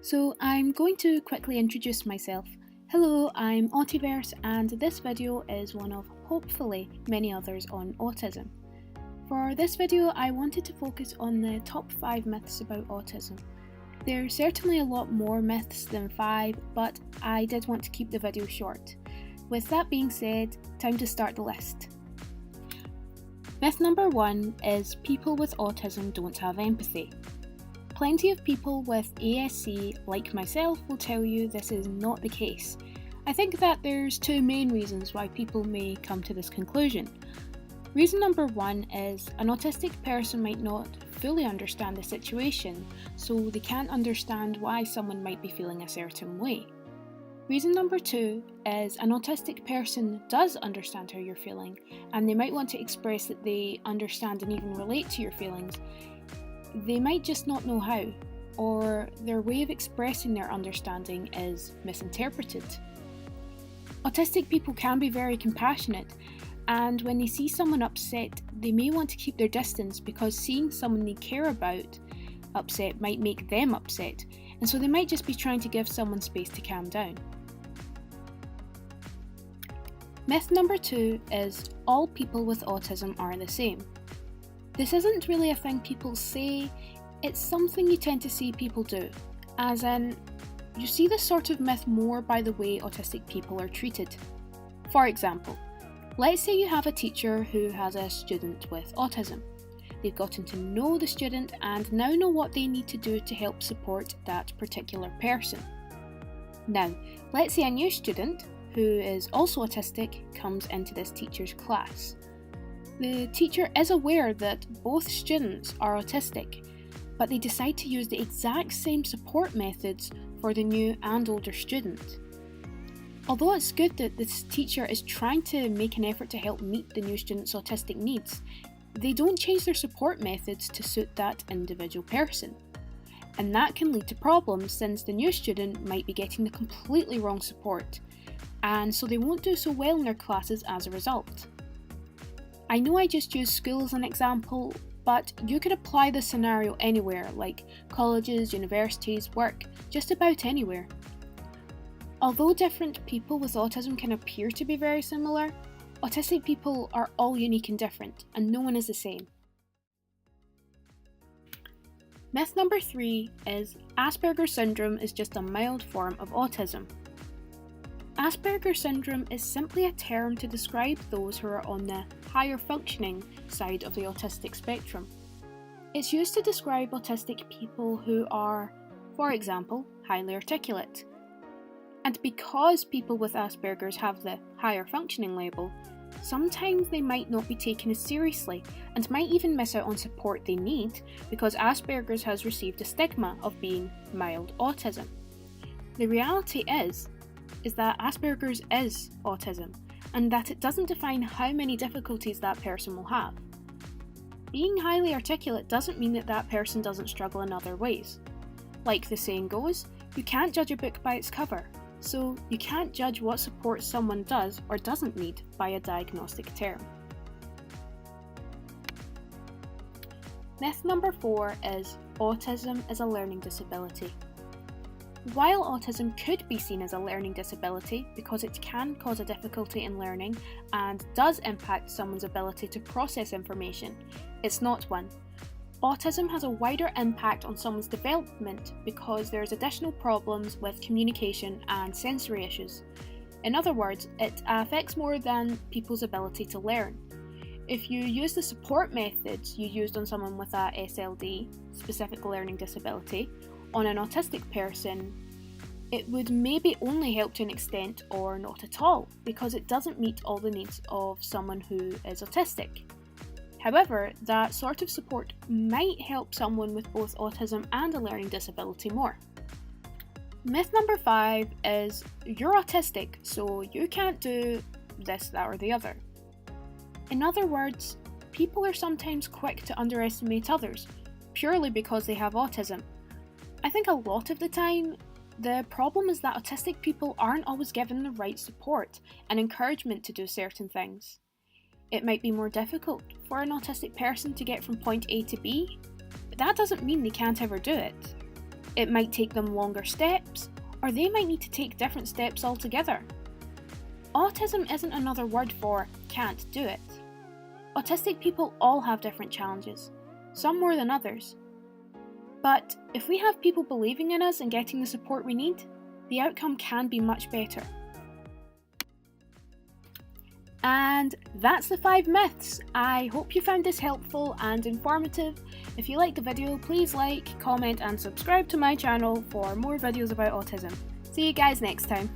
So I'm going to quickly introduce myself. Hello, I'm Autiverse and this video is one of hopefully many others on autism. For this video I wanted to focus on the top 5 myths about autism. There's certainly a lot more myths than 5, but I did want to keep the video short. With that being said, time to start the list. Myth number 1 is people with autism don't have empathy. Plenty of people with ASC, like myself, will tell you this is not the case. I think that there's two main reasons why people may come to this conclusion. Reason number 1 is an autistic person might not fully understand the situation, so they can't understand why someone might be feeling a certain way. Reason number 2 is an autistic person does understand how you're feeling, and they might want to express that they understand and even relate to your feelings. They might just not know how, or their way of expressing their understanding is misinterpreted. Autistic people can be very compassionate, and when they see someone upset, they may want to keep their distance because seeing someone they care about upset might make them upset, and so they might just be trying to give someone space to calm down. Myth number 2 is all people with autism are the same. This isn't really a thing people say, it's something you tend to see people do, as in, you see this sort of myth more by the way autistic people are treated. For example, let's say you have a teacher who has a student with autism. They've gotten to know the student and now know what they need to do to help support that particular person. Now, let's say a new student, who is also autistic, comes into this teacher's class. The teacher is aware that both students are autistic, but they decide to use the exact same support methods for the new and older student. Although it's good that this teacher is trying to make an effort to help meet the new student's autistic needs, they don't change their support methods to suit that individual person. And that can lead to problems since the new student might be getting the completely wrong support, and so they won't do so well in their classes as a result. I know I just used school as an example, but you could apply this scenario anywhere, like colleges, universities, work, just about anywhere. Although different people with autism can appear to be very similar, autistic people are all unique and different, and no one is the same. Myth number 3 is Asperger's syndrome is just a mild form of autism. Asperger's syndrome is simply a term to describe those who are on the higher functioning side of the autistic spectrum. It's used to describe autistic people who are, for example, highly articulate. And because people with Asperger's have the higher functioning label, sometimes they might not be taken as seriously and might even miss out on support they need because Asperger's has received a stigma of being mild autism. The reality is that Asperger's is autism, and that it doesn't define how many difficulties that person will have. Being highly articulate doesn't mean that that person doesn't struggle in other ways. Like the saying goes, you can't judge a book by its cover, so you can't judge what support someone does or doesn't need by a diagnostic term. Myth number 4 is autism is a learning disability. While autism could be seen as a learning disability because it can cause a difficulty in learning and does impact someone's ability to process information, it's not one. Autism has a wider impact on someone's development because there's additional problems with communication and sensory issues. In other words, it affects more than people's ability to learn. If you use the support methods you used on someone with a SLD, specific learning disability, on an autistic person, it would maybe only help to an extent or not at all because it doesn't meet all the needs of someone who is autistic. However, that sort of support might help someone with both autism and a learning disability more. Myth number 5 is you're autistic, so you can't do this, that, or the other. In other words, people are sometimes quick to underestimate others purely because they have autism. I think a lot of the time, the problem is that autistic people aren't always given the right support and encouragement to do certain things. It might be more difficult for an autistic person to get from point A to B, but that doesn't mean they can't ever do it. It might take them longer steps, or they might need to take different steps altogether. Autism isn't another word for can't do it. Autistic people all have different challenges, some more than others. But if we have people believing in us and getting the support we need, the outcome can be much better. And that's the 5 myths. I hope you found this helpful and informative. If you liked the video, please like, comment and subscribe to my channel for more videos about autism. See you guys next time.